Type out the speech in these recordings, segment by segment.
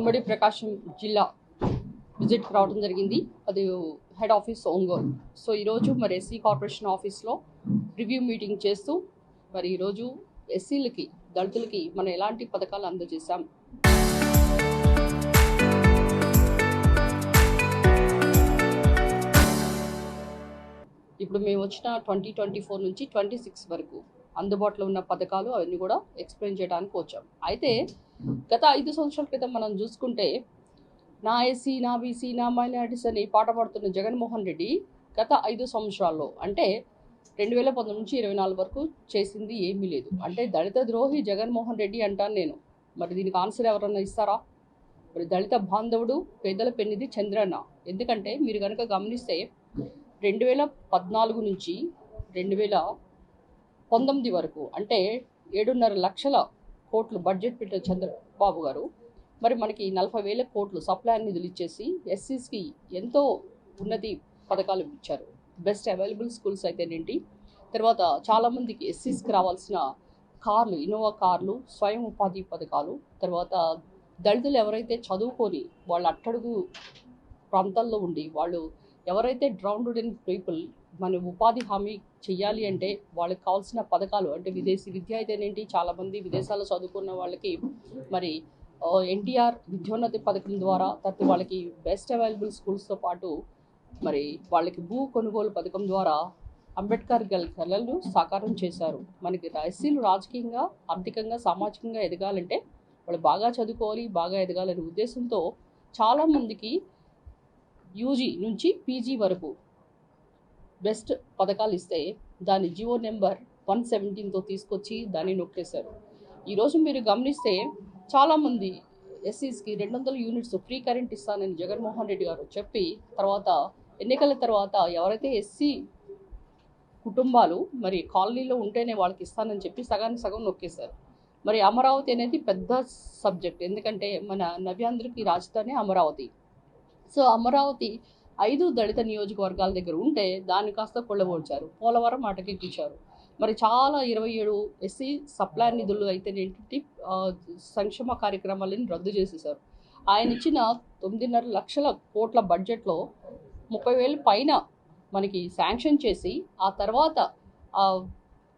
ఉమ్మడి ప్రకాశం జిల్లా విజిట్ రావడం జరిగింది. అది హెడ్ ఆఫీస్ ఒంగోలు. సో ఈరోజు మరి ఎస్సీ కార్పొరేషన్ ఆఫీస్లో రివ్యూ మీటింగ్ చేస్తూ మరి ఈరోజు ఎస్సీలకి దళితులకి మనం ఎలాంటి పథకాలు అందజేశాం, ఇప్పుడు మేము వచ్చిన 2024 నుంచి 26 వరకు అందుబాటులో ఉన్న పథకాలు అవన్నీ కూడా ఎక్స్ప్లెయిన్ చేయడానికి వచ్చాం. అయితే గత 5 సంవత్సరాల క్రితం మనం చూసుకుంటే నా ఎస్సీ, నా బీసీ, నా మైనారిటీస్ అని పాట పాడుతున్న జగన్మోహన్ రెడ్డి గత 5 సంవత్సరాల్లో అంటే 2019 నుంచి 24 వరకు చేసింది ఏమీ లేదు. అంటే దళిత ద్రోహి జగన్మోహన్ రెడ్డి అంటాను నేను. మరి దీనికి ఆన్సర్ ఎవరన్నా ఇస్తారా? మరి దళిత బాంధవుడు పేదల పెన్నిది చంద్రన్న. ఎందుకంటే మీరు కనుక గమనిస్తే 2014 నుంచి 2019 వరకు అంటే 7.5 లక్షల కోట్లు బడ్జెట్ పెట్టిన చంద్రబాబు గారు మరి మనకి 40,000 కోట్లు సప్లై నిధులు ఇచ్చేసి ఎస్సీస్కి ఎంతో ఉన్నతి పథకాలు ఇచ్చారు. బెస్ట్ అవైలబుల్ స్కూల్స్ అయితేనేంటి, తర్వాత చాలామందికి ఎస్సీస్కి రావాల్సిన కార్లు, ఇన్నోవా కార్లు, స్వయం ఉపాధి పథకాలు, తర్వాత దళితులు ఎవరైతే చదువుకొని వాళ్ళ అట్టడుగు ప్రాంతాల్లో ఉండి వాళ్ళు ఎవరైతే డ్రౌన్డ్ ఇన్ పీపుల్ మన ఉపాధి హామీ చెయ్యాలి అంటే వాళ్ళకి కావాల్సిన పథకాలు అంటే విదేశీ విద్య అయితేనేంటి, చాలామంది విదేశాల్లో చదువుకున్న వాళ్ళకి మరి ఎన్టీఆర్ విద్యోన్నతి పథకం ద్వారా తర్వాత వాళ్ళకి బెస్ట్ అవైలబుల్ స్కూల్స్తో పాటు మరి వాళ్ళకి భూ కొనుగోలు పథకం ద్వారా అంబేద్కర్ కళలను సాకారం చేశారు. మనకి ఎస్సీలు రాజకీయంగా, ఆర్థికంగా, సామాజికంగా ఎదగాలంటే వాళ్ళు బాగా చదువుకోవాలి, బాగా ఎదగాలనే ఉద్దేశంతో చాలామందికి యూజీ నుంచి పీజీ వరకు బెస్ట్ పథకాలు ఇస్తే దాని జియో నెంబర్ 117తో తీసుకొచ్చి దాన్ని నొక్కేశారు. ఈరోజు మీరు గమనిస్తే చాలామంది ఎస్సీస్కి 200 యూనిట్స్ ఫ్రీ కరెంట్ ఇస్తానని జగన్మోహన్ రెడ్డి గారు చెప్పి తర్వాత ఎన్నికల తర్వాత ఎవరైతే ఎస్సీ కుటుంబాలు మరి కాలనీలో ఉంటేనే వాళ్ళకి ఇస్తానని చెప్పి సగానికి సగం నొక్కేశారు. మరి అమరావతి అనేది పెద్ద సబ్జెక్ట్, ఎందుకంటే మన నవ్యాంధ్రకి రాజధాని అమరావతి. సో అమరావతి 5 దళిత నియోజకవర్గాల దగ్గర ఉంటే దాన్ని కాస్త కొల్లగొడ్చారు, పోలవరం అటకెక్కించారు. మరి చాలా 27 ఎస్సీ సప్లై నిధులు అయితేనేంటి సంక్షేమ కార్యక్రమాలను రద్దు చేసేశారు. ఆయన ఇచ్చిన 9.5 లక్షల కోట్ల బడ్జెట్లో 30,000 పైన మనకి శాంక్షన్ చేసి ఆ తర్వాత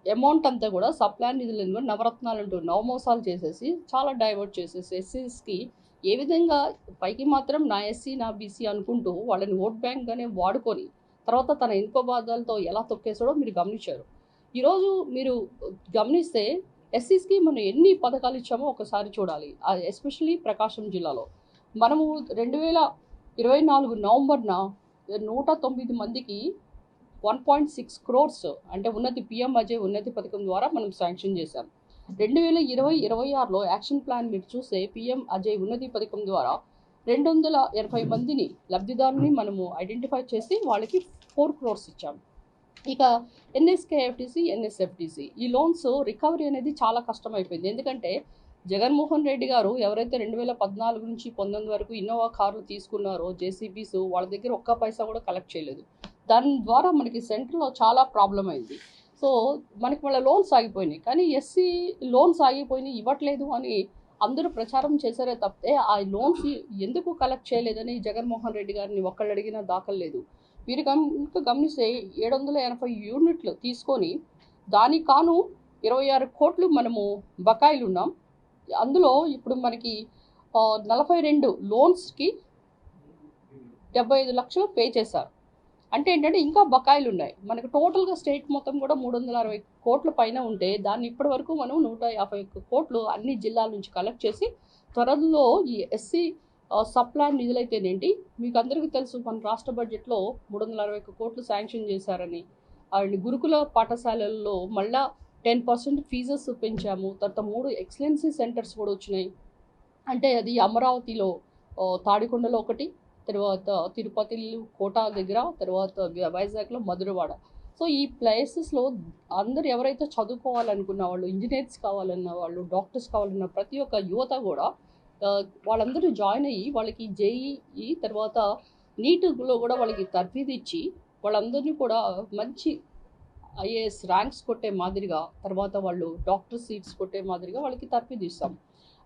అమౌంట్ అంతా కూడా సప్లై నిధులను నవరత్నాలు అంటూ నవమోసాలు చేసేసి చాలా డైవర్ట్ చేసేసి ఎస్సీస్కి ఏ విధంగా పైకి మాత్రం నా ఎస్సీ, నా బీసీ అనుకుంటూ వాళ్ళని ఓట్ బ్యాంక్గానే వాడుకొని తర్వాత తన ఇనుపబాధాలతో ఎలా తొక్కేసాడో మీరు గమనించారు. ఈరోజు మీరు గమనిస్తే ఎస్సీస్కి మనం ఎన్ని పథకాలు ఇచ్చామో ఒకసారి చూడాలి. ఎస్పెషల్లీ ప్రకాశం జిల్లాలో మనము 2024 నవంబర్న 109 మందికి 1.6 crores అంటే ఉన్నతి పిఎం అజయ్ ఉన్నతి పథకం ద్వారా మనం శాంక్షన్ చేశాం. 2020-26లో యాక్షన్ ప్లాన్ మీరు చూస్తే పిఎం అజయ్ ఉన్నతి పథకం ద్వారా 280 మందిని లబ్ధిదారుని మనము ఐడెంటిఫై చేసి వాళ్ళకి 4 crores ఇచ్చాం. ఇక ఎన్ఎస్కేఎఫ్టీసీ, ఎన్ఎస్ఎఫ్టీసీ ఈ లోన్స్ రికవరీ అనేది చాలా కష్టమైపోయింది. ఎందుకంటే జగన్మోహన్ రెడ్డి గారు ఎవరైతే 2014 నుంచి 19 వరకు ఇన్నోవా కార్లు తీసుకున్నారో జేసీబీస్ వాళ్ళ దగ్గర ఒక్క పైసా కూడా కలెక్ట్ చేయలేదు. దాని ద్వారా మనకి సెంటర్లో చాలా ప్రాబ్లం అయింది. సో మనకి వాళ్ళ లోన్స్ ఆగిపోయినాయి. కానీ ఎస్సీ లోన్స్ ఆగిపోయినాయి ఇవ్వట్లేదు అని అందరూ ప్రచారం చేశారే తప్పితే ఆ లోన్స్ ఎందుకు కలెక్ట్ చేయలేదని జగన్మోహన్ రెడ్డి గారిని ఒక్కళ్ళు అడిగినా దాఖలు లేదు. వీరు కనుక గమనిస్తే 780 యూనిట్లు తీసుకొని దానికి కాను 26 కోట్లు మనము బకాయిలు ఉన్నాం. అందులో ఇప్పుడు మనకి 42 లోన్స్కి 75 లక్షలు పే చేశారు. అంటే ఏంటంటే ఇంకా బకాయిలు ఉన్నాయి. మనకు టోటల్గా స్టేట్ మొత్తం కూడా 360 కోట్ల పైన ఉంటే దాన్ని ఇప్పటి వరకు మనం 151 కోట్లు అన్ని జిల్లాల నుంచి కలెక్ట్ చేసి త్వరలో ఈ ఎస్సీ సప్లై నిధులైతేనేంటి మీకు అందరికీ తెలుసు మన రాష్ట్ర బడ్జెట్లో 361 కోట్లు శాంక్షన్ చేశారని. అండ్ గురుకుల పాఠశాలల్లో మళ్ళా 10% ఫీజెస్ పెంచాము. తర్వాత 3 ఎక్సలెన్సీ సెంటర్స్ కూడా వచ్చినాయి. అంటే అది అమరావతిలో తాడికొండలో ఒకటి, తర్వాత తిరుపతి కోట దగ్గర, తర్వాత వైజాగ్లో మధురవాడ. సో ఈ ప్లేసెస్లో అందరు ఎవరైతే చదువుకోవాలనుకున్న వాళ్ళు, ఇంజనీర్స్ కావాలన్న వాళ్ళు, డాక్టర్స్ కావాలన్న ప్రతి ఒక్క యువత కూడా వాళ్ళందరూ జాయిన్ అయ్యి వాళ్ళకి జేఈఈ తర్వాత నీట్లో కూడా వాళ్ళకి తర్ఫీదు ఇచ్చి వాళ్ళందరినీ కూడా మంచి ఐఏఎస్ ర్యాంక్స్ కొట్టే మాదిరిగా తర్వాత వాళ్ళు డాక్టర్ సీట్స్ కొట్టే మాదిరిగా వాళ్ళకి తర్ఫీదు ఇస్తాం.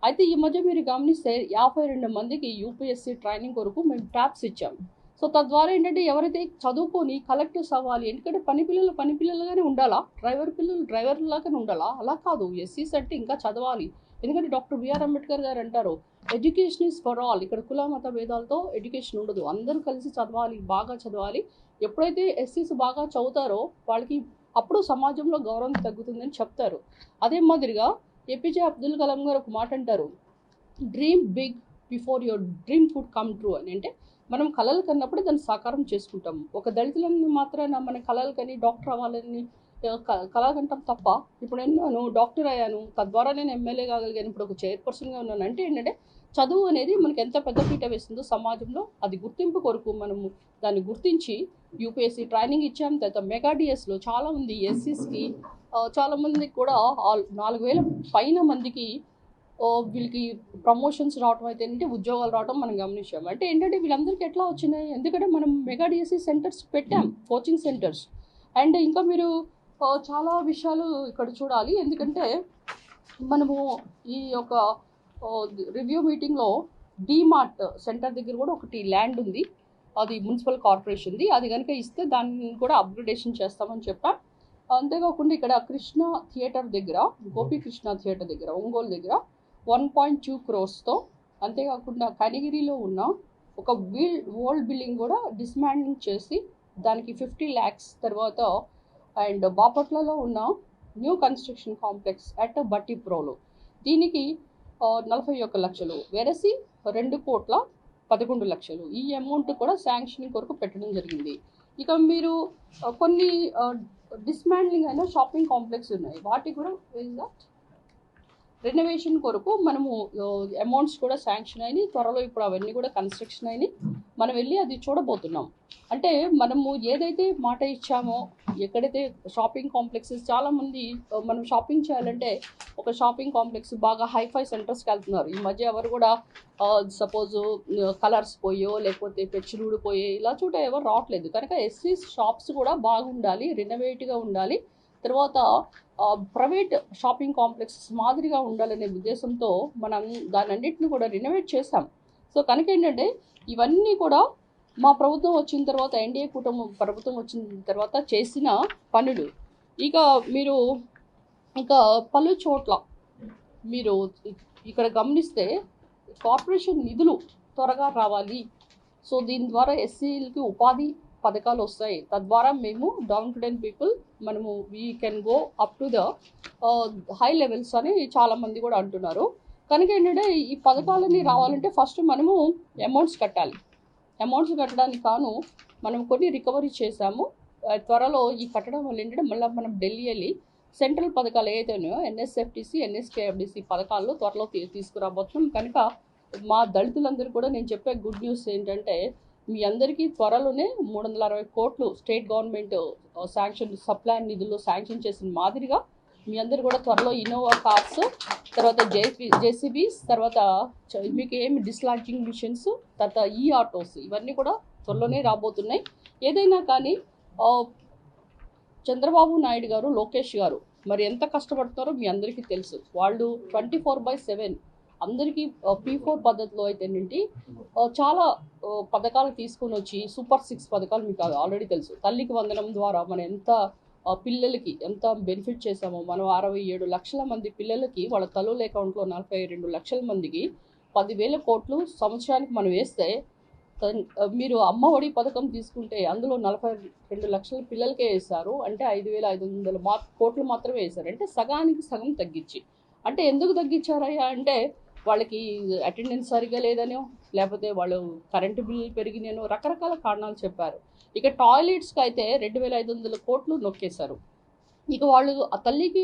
అయితే ఈ మధ్య మీరు గమనిస్తే 52 మందికి యూపీఎస్సీ ట్రైనింగ్ కొరకు మేము ట్యాబ్స్ ఇచ్చాం. సో తద్వారా ఏంటంటే ఎవరైతే చదువుకొని కలెక్టర్స్ అవ్వాలి, ఎందుకంటే పని పిల్లలుగానే ఉండాలా, డ్రైవర్ పిల్లలు డ్రైవర్లాగానే ఉండాలా, అలా కాదు. ఎస్సీస్ అంటే ఇంకా చదవాలి. ఎందుకంటే డాక్టర్ బిఆర్ అంబేద్కర్ గారు అంటారు, ఎడ్యుకేషన్ ఈజ్ ఫర్ ఆల్. ఇక్కడ కుల మత భేదాలతో ఎడ్యుకేషన్ ఉండదు, అందరూ కలిసి చదవాలి, బాగా చదవాలి. ఎప్పుడైతే ఎస్సీస్ బాగా చదువుతారో వాళ్ళకి అప్పుడు సమాజంలో గౌరవం తగ్గుతుందని చెప్తారు. అదే మాదిరిగా ఏపీజే అబ్దుల్ కలాం గారు ఒక మాట అంటారు, dream big before your dream could come true అని. అంటే మనం కళలు కన్నప్పుడే దాన్ని సాకారం చేసుకుంటాము. ఒక దళితులని మాత్రాన మన కళలు కని డాక్టర్ అవ్వాలని కళ కంటాం తప్ప, ఇప్పుడు నేను డాక్టర్ అయ్యాను, తద్వారా నేను ఎమ్మెల్యే కాగలిగాను, ఇప్పుడు ఒక చైర్పర్సన్గా ఉన్నాను అంటే ఏంటంటే చదువు అనేది మనకి ఎంత పెద్ద పీట వేస్తుందో సమాజంలో అది గుర్తింపు కొరకు మనము దాన్ని గుర్తించి యూపీఎస్సీ ట్రైనింగ్ ఇచ్చాం. తర్వాత మెగా డిఎస్లో చాలామంది ఎస్సీస్కి చాలామందికి కూడా 4000 పైన మందికి వీళ్ళకి ప్రమోషన్స్ రావడం అయితే ఏంటంటే ఉద్యోగాలు రావడం మనం గమనించాం. అంటే ఏంటంటే వీళ్ళందరికీ ఎట్లా వచ్చినాయి, ఎందుకంటే మనం మెగా డిఎస్సీ సెంటర్స్ పెట్టాం, కోచింగ్ సెంటర్స్. అండ్ ఇంకా మీరు చాలా విషయాలు ఇక్కడ చూడాలి. ఎందుకంటే మనము ఈ యొక్క రివ్యూ మీటింగ్లో డీమార్ట్ సెంటర్ దగ్గర కూడా ఒకటి ల్యాండ్ ఉంది, అది మున్సిపల్ కార్పొరేషన్ది. అది కనుక ఇస్తే దాన్ని కూడా అప్గ్రేడేషన్ చేస్తామని చెప్పాం. అంతేకాకుండా ఇక్కడ కృష్ణ థియేటర్ దగ్గర, గోపీకృష్ణ థియేటర్ దగ్గర, ఒంగోలు దగ్గర 1.2 crores, అంతేకాకుండా కనిగిరిలో ఉన్న ఒక ఓల్డ్ బిల్డింగ్ కూడా డిస్మాండ్లింగ్ చేసి దానికి 50 lakhs తర్వాత, అండ్ బాపట్లలో ఉన్న న్యూ కన్స్ట్రక్షన్ కాంప్లెక్స్ అట్ బట్టిప్రోలో దీనికి 41 లక్షలు, వెరసి 2,11,00,000 ఈ అమౌంట్ కూడా శాంక్షనింగ్ కొరకు పెట్టడం జరిగింది. ఇక మీరు కొన్ని డిస్మాండ్లింగ్ అయిన షాపింగ్ కాంప్లెక్స్ ఉన్నాయి, వాటికి కూడా రెనోవేషన్ కొరకు మనము అమౌంట్స్ కూడా శాంక్షన్ అయినాయి. త్వరలో ఇప్పుడు అవన్నీ కూడా కన్స్ట్రక్షన్ అయినాయి, మనం వెళ్ళి అది చూడబోతున్నాం. అంటే మనము ఏదైతే మాట ఇచ్చామో, ఎక్కడైతే షాపింగ్ కాంప్లెక్సెస్ చాలామంది మనం షాపింగ్ చేయాలంటే ఒక షాపింగ్ కాంప్లెక్స్ బాగా హైఫై సెంటర్స్కి వెళ్తున్నారు. ఈ మధ్య ఎవరు కూడా సపోజ్ కలర్స్ పోయో లేకపోతే పెచ్చులు ఊడిపోయో ఇలా చూడ ఎవరు రావట్లేదు. కనుక ఎస్సీ షాప్స్ కూడా బాగుండాలి, రెనోవేట్గా ఉండాలి, తర్వాత ప్రైవేట్ షాపింగ్ కాంప్లెక్సెస్ మాదిరిగా ఉండాలనే ఉద్దేశంతో మనం దానన్నింటిని కూడా రెనోవేట్ చేశాం. సో కనుక ఏంటంటే ఇవన్నీ కూడా మా ప్రభుత్వం వచ్చిన తర్వాత, ఎన్డీఏ కూటమి ప్రభుత్వం వచ్చిన తర్వాత చేసిన పనులు. ఇక మీరు ఇంకా పలు చోట్ల మీరు ఇక్కడ గమనిస్తే కార్పొరేషన్ నిధులు త్వరగా రావాలి, సో దీని ద్వారా ఎస్సీలకి ఉపాధి పథకాలు వస్తాయి, తద్వారా మేము డౌన్ టు డెన్ పీపుల్ మనము we can go up to the high levels అని చాలామంది కూడా అంటున్నారు. కనుక ఏంటంటే ఈ పథకాలన్నీ రావాలంటే ఫస్ట్ మనము అమౌంట్స్ కట్టాలి. అమౌంట్స్ కట్టడానికి కాను మనం కొన్ని రికవరీ చేశాము. త్వరలో ఈ కట్టడం వల్ల ఏంటంటే మళ్ళీ మనం ఢిల్లీ వెళ్ళి సెంట్రల్ పథకాలు ఏదైతే ఉన్నాయో ఎన్ఎస్ఎఫ్టీసీ, ఎన్ఎస్కేఎఫ్డిసి పథకాల్లో త్వరలో తీసుకురాబోతున్నాం. కనుక మా దళితులందరూ కూడా నేను చెప్పే గుడ్ న్యూస్ ఏంటంటే మీ అందరికీ త్వరలోనే 360 కోట్లు స్టేట్ గవర్నమెంట్ శాంక్షన్ సప్లాన్ నిధుల్లో శాంక్షన్ చేసిన మాదిరిగా మీ అందరు కూడా త్వరలో ఇన్నోవా కార్స్, తర్వాత జేసీబీస్, తర్వాత మీకు ఏమి డిస్లాంచింగ్ మిషన్స్, తర్వాత ఈ ఆటోస్ ఇవన్నీ కూడా త్వరలోనే రాబోతున్నాయి. ఏదైనా కానీ చంద్రబాబు నాయుడు గారు, లోకేష్ గారు మరి ఎంత కష్టపడుతున్నారో మీ అందరికీ తెలుసు. వాళ్ళు 24/7 అందరికీ P4 పద్ధతిలో అయితే ఏంటి చాలా పథకాలు తీసుకొని వచ్చి సూపర్ 6 పథకాలు మీకు ఆల్రెడీ తెలుసు. తల్లికి వందనం ద్వారా మనం ఎంత పిల్లలకి ఎంత బెనిఫిట్ చేసామో, మనం 67 లక్షల మంది పిల్లలకి వాళ్ళ తల్లుల అకౌంట్లో 42 లక్షల మందికి 10,000 కోట్లు సంవత్సరానికి మనం వేస్తే, మీరు అమ్మ ఒడి పథకం తీసుకుంటే అందులో 42 లక్షల పిల్లలకే వేశారు, అంటే 5,500 కోట్లు మాత్రమే వేశారు, అంటే సగానికి సగం తగ్గించి. అంటే ఎందుకు తగ్గించారయ్యా అంటే వాళ్ళకి అటెండెన్స్ సరిగా లేదనో, లేకపోతే వాళ్ళు కరెంటు బిల్లు పెరిగినానో రకరకాల కారణాలు చెప్పారు. ఇక టాయిలెట్స్కి అయితే 2,500 కోట్లు నొక్కేశారు. ఇక వాళ్ళు ఆ తల్లికి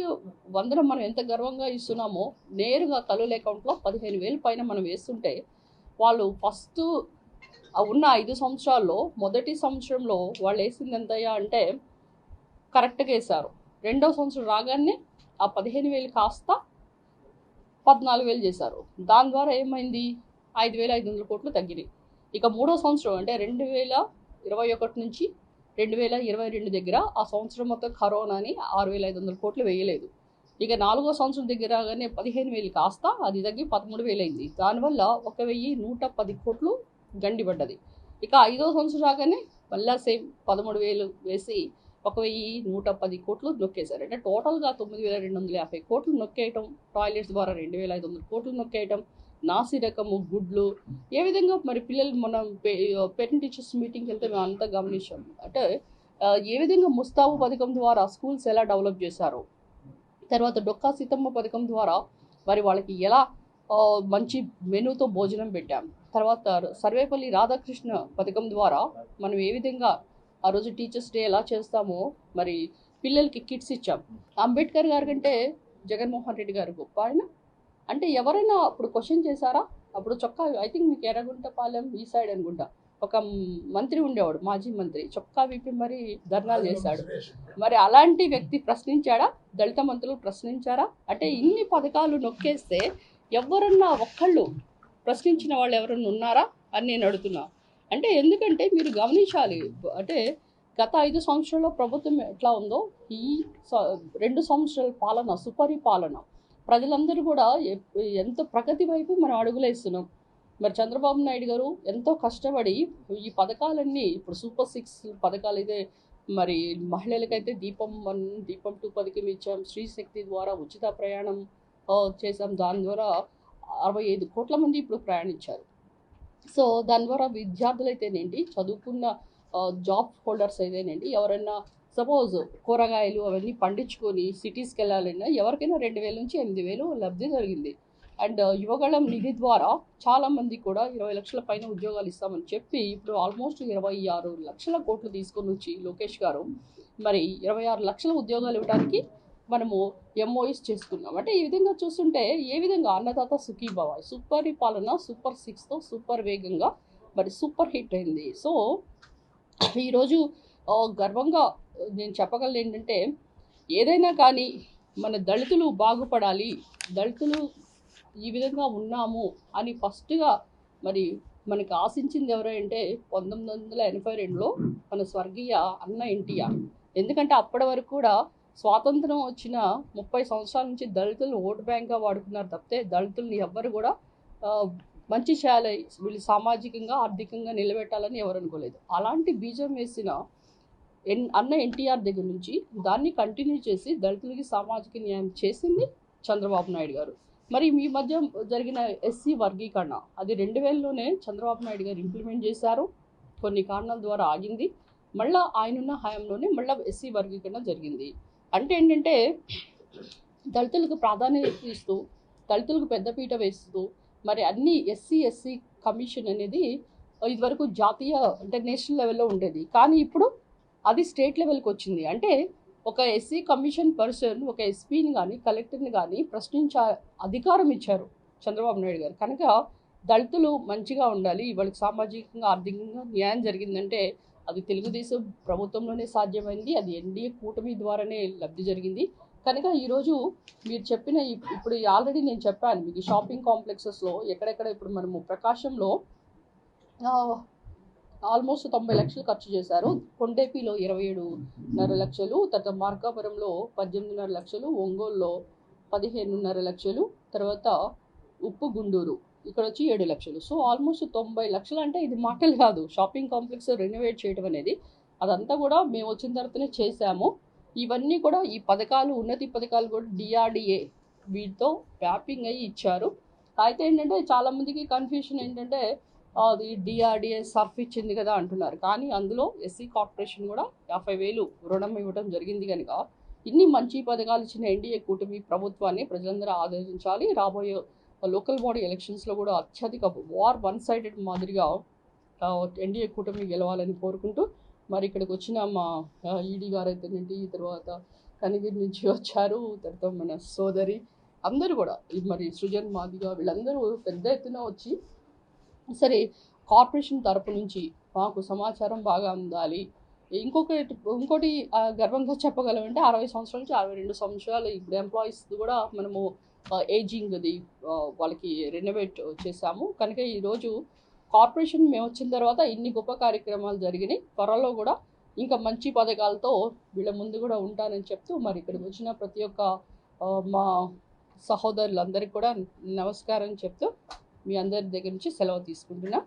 వందనం మనం ఎంత గర్వంగా ఇస్తున్నామో, నేరుగా తల్లుల అకౌంట్లో 15,000 పైన మనం వేస్తుంటే, వాళ్ళు ఫస్ట్ ఉన్న 5 సంవత్సరాల్లో మొదటి సంవత్సరంలో వాళ్ళు వేసింది ఎంతయ్యా అంటే కరెక్ట్గా వేశారు. రెండవ సంవత్సరం రాగానే ఆ 15,000 కాస్త 14,000 చేశారు. దాని ద్వారా ఏమైంది, 5,500 కోట్లు తగ్గినాయి. ఇక మూడో సంవత్సరం అంటే 2021 నుంచి 2022 దగ్గర ఆ సంవత్సరం మొత్తం కరోనాని 6,500 కోట్లు వేయలేదు. ఇక 4వ సంవత్సరం దగ్గర రాగానే 15,000 కాస్త అది తగ్గి 13,000 అయింది. దానివల్ల 1,110 కోట్లు గండిపడ్డది. ఇక 5వ సంవత్సరం రాగానే మళ్ళా సేమ్ 13,000 వేసి 1,110 కోట్లు నొక్కేశారు. అంటే టోటల్గా 9,250 కోట్లు నొక్కేయటం, టాయిలెట్స్ ద్వారా 2,500 కోట్లు నొక్కేయటం, నాసి రకము గుడ్లు ఏ విధంగా మరి పిల్లలు మనం పేరెంట్ టీచర్స్ మీటింగ్కి వెళ్తే మేము అంతా గమనించాం. అంటే ఏ విధంగా ముస్తాబు పథకం ద్వారా స్కూల్స్ ఎలా డెవలప్ చేశారో, తర్వాత డొక్కా సీతమ్మ పథకం ద్వారా మరి వాళ్ళకి ఎలా మంచి మెనూతో భోజనం పెట్టాం, తర్వాత సర్వేపల్లి రాధాకృష్ణ పథకం ద్వారా మనం ఏ విధంగా ఆ రోజు టీచర్స్ డే ఎలా చేస్తామో మరి పిల్లలకి కిట్స్ ఇచ్చాం. అంబేద్కర్ గారి కంటే జగన్మోహన్ రెడ్డి గారు గొప్ప ఆయన అంటే ఎవరైనా అప్పుడు క్వశ్చన్ చేశారా? అప్పుడు చొక్కా ఐ థింక్ మీకు ఎర్రగుంటపాలెం ఈ సైడ్ అనుకుంటా ఒక మంత్రి ఉండేవాడు, మాజీ మంత్రి, చొక్కా విప్పి మరి ధర్నాలు చేశాడు. మరి అలాంటి వ్యక్తి ప్రశ్నించాడా? దళిత మంత్రులు ప్రశ్నించారా? అంటే ఇన్ని పథకాలు నొక్కేస్తే ఎవరన్నా ఒక్కళ్ళు ప్రశ్నించిన వాళ్ళు ఎవరన్నా ఉన్నారా అని నేను అడుగుతున్నా. అంటే ఎందుకంటే మీరు గమనించాలి, అంటే గత 5 సంవత్సరాల్లో ప్రభుత్వం ఎట్లా ఉందో ఈ 2 సంవత్సరాల పాలన సుపరిపాలన ప్రజలందరూ కూడా ఎంతో ప్రగతి వైపు మనం అడుగులేస్తున్నాం. మరి చంద్రబాబు నాయుడు గారు ఎంతో కష్టపడి ఈ పథకాలన్నీ ఇప్పుడు సూపర్ 6 పథకాలు అయితే మరి మహిళలకైతే దీపం 1 దీపం 2 పథకం ఇచ్చాం, స్త్రీ శక్తి ద్వారా ఉచిత ప్రయాణం చేసాం, దాని ద్వారా 65 కోట్ల మంది ఇప్పుడు ప్రయాణించారు. సో దాని ద్వారా విద్యార్థులు అయితేనేంటి, చదువుకున్న జాబ్ హోల్డర్స్ అయితేనేంటి, ఎవరైనా సపోజ్ కూరగాయలు అవన్నీ పండించుకొని సిటీస్కి వెళ్ళాలన్నా ఎవరికైనా 2,000 నుంచి 8,000 లబ్ధి జరిగింది. అండ్ యువగళం నిధి ద్వారా చాలామంది కూడా 20 లక్షల పైన ఉద్యోగాలు ఇస్తామని చెప్పి ఇప్పుడు ఆల్మోస్ట్ 26 లక్షల కోట్లు తీసుకొని వచ్చి లోకేష్ గారు మరి 26 లక్షల ఉద్యోగాలు ఇవ్వడానికి మనము ఎంఓఎస్ చేసుకున్నాం. అంటే ఈ విధంగా చూస్తుంటే ఏ విధంగా అన్నదాత సుఖీభవ సుపరిపాలన సూపర్ 6తో సూపర్ వేగంగా మరి సూపర్ హిట్ అయింది. సో ఈరోజు గర్వంగా నేను చెప్పగలను ఏంటంటే, ఏదైనా కానీ మన దళితులు బాగుపడాలి, దళితులు ఈ విధంగా ఉన్నాము అని ఫస్ట్గా మరి మనకు ఆశించింది ఎవరంటే 1982లో మన స్వర్గీయ అన్న ఎన్టీఆర్. ఎందుకంటే అప్పటి వరకు కూడా స్వాతంత్రం వచ్చిన 30 సంవత్సరాల నుంచి దళితులను ఓటు బ్యాంక్గా వాడుకున్నారు తప్పితే దళితుల్ని ఎవ్వరు కూడా మంచి చేయాలి, వీళ్ళు సామాజికంగా ఆర్థికంగా నిలబెట్టాలని ఎవరు అనుకోలేదు. అలాంటి బీజం వేసిన అన్న ఎన్టీఆర్ దగ్గర నుంచి దాన్ని కంటిన్యూ చేసి దళితులకి సామాజిక న్యాయం చేసింది చంద్రబాబు నాయుడు గారు. మరి మీ మధ్య జరిగిన ఎస్సీ వర్గీకరణ అది 2000లోనే చంద్రబాబు నాయుడు గారు ఇంప్లిమెంట్ చేశారు. కొన్ని కారణాల ద్వారా ఆగింది. మళ్ళీ ఆయనున్న హయాంలోనే మళ్ళీ ఎస్సీ వర్గీకరణ జరిగింది. అంటే ఏంటంటే దళితులకు ప్రాధాన్యత ఇస్తూ దళితులకు పెద్దపీట వేస్తూ మరి అన్ని ఎస్సీ కమిషన్ అనేది ఇదివరకు జాతీయ అంటే నేషనల్ లెవెల్లో ఉండేది, కానీ ఇప్పుడు అది స్టేట్ లెవెల్కి వచ్చింది. అంటే ఒక ఎస్సీ కమిషన్ పర్సన్ ఒక ఎస్పీని కానీ కలెక్టర్ని కానీ ప్రశ్నించే అధికారం ఇచ్చారు చంద్రబాబు నాయుడు గారు. కనుక దళితులు మంచిగా ఉండాలి, వాళ్ళకి సామాజికంగా ఆర్థికంగా న్యాయం జరిగిందంటే అది తెలుగుదేశం ప్రభుత్వంలోనే సాధ్యమైంది, అది ఎన్డీఏ కూటమి ద్వారానే లబ్ధి జరిగింది. కనుక ఈరోజు మీరు చెప్పిన ఇప్పుడు ఆల్రెడీ నేను చెప్పాను మీకు షాపింగ్ కాంప్లెక్సెస్లో ఎక్కడెక్కడ ఇప్పుడు మనము ప్రకాశంలో ఆల్మోస్ట్ 90 లక్షలు ఖర్చు చేశారు, కొండేపిలో 27.5 లక్షలు, తర్వాత మార్కాపురంలో 18.5 లక్షలు, ఒంగోలులో 15.5 లక్షలు, తర్వాత ఉప్పు గుండూరు ఇక్కడ వచ్చి 7 లక్షలు. సో ఆల్మోస్ట్ 90 లక్షలు. అంటే ఇది మాటలు కాదు, షాపింగ్ కాంప్లెక్స్ రెనోవేట్ చేయడం అనేది అదంతా కూడా మేము వచ్చిన తర్వాతనే చేశాము. ఇవన్నీ కూడా ఈ పథకాలు ఉన్నతి పథకాలు కూడా డిఆర్డిఏ వీటితో మ్యాపింగ్ అయ్యి ఇచ్చారు. అయితే ఏంటంటే చాలామందికి కన్ఫ్యూషన్ ఏంటంటే అది డిఆర్డిఏ సర్ఫ్ ఇచ్చింది కదా అంటున్నారు, కానీ అందులో ఎస్సీ కార్పొరేషన్ కూడా 50,000 రుణం ఇవ్వడం జరిగింది. కనుక ఇన్ని మంచి పథకాలు ఇచ్చిన ఎన్డీఏ కూటమి ప్రభుత్వాన్ని ప్రజలందరూ ఆదరించాలి. రాబోయే లోకల్ బాడీ ఎలక్షన్స్లో కూడా అత్యధిక వన్ సైడెడ్ మాదిరిగా ఎన్డీఏ కూటమి గెలవాలని కోరుకుంటూ మరి ఇక్కడికి వచ్చిన మా ఈడీ గారు అయితేనేంటి, తర్వాత కనిగిరి నుంచి వచ్చారు, తర్వాత మన సోదరి అందరూ కూడా మరి సృజన్ మాదిగా వీళ్ళందరూ పెద్ద ఎత్తున వచ్చి సరే కార్పొరేషన్ తరపు నుంచి మాకు సమాచారం బాగా అందాలి. ఇంకోటి గర్వంగా చెప్పగలమంటే 60 సంవత్సరాల నుంచి 62 సంవత్సరాలు ఇప్పుడు ఎంప్లాయీస్ కూడా మనము ఏజింగ్ అది వాళ్ళకి రెనోవేట్ చేశాము. కనుక ఈరోజు కార్పొరేషన్ మేము వచ్చిన తర్వాత ఇన్ని గొప్ప కార్యక్రమాలు జరిగినాయి. త్వరలో కూడా ఇంకా మంచి పథకాలతో వీళ్ళ ముందు కూడా ఉంటానని చెప్తూ మరి ఇక్కడికి వచ్చిన ప్రతి ఒక్క మా సహోదరులందరికీ కూడా నమస్కారం చెప్తూ మీ అందరి దగ్గర నుంచి సెలవు తీసుకుంటున్నా.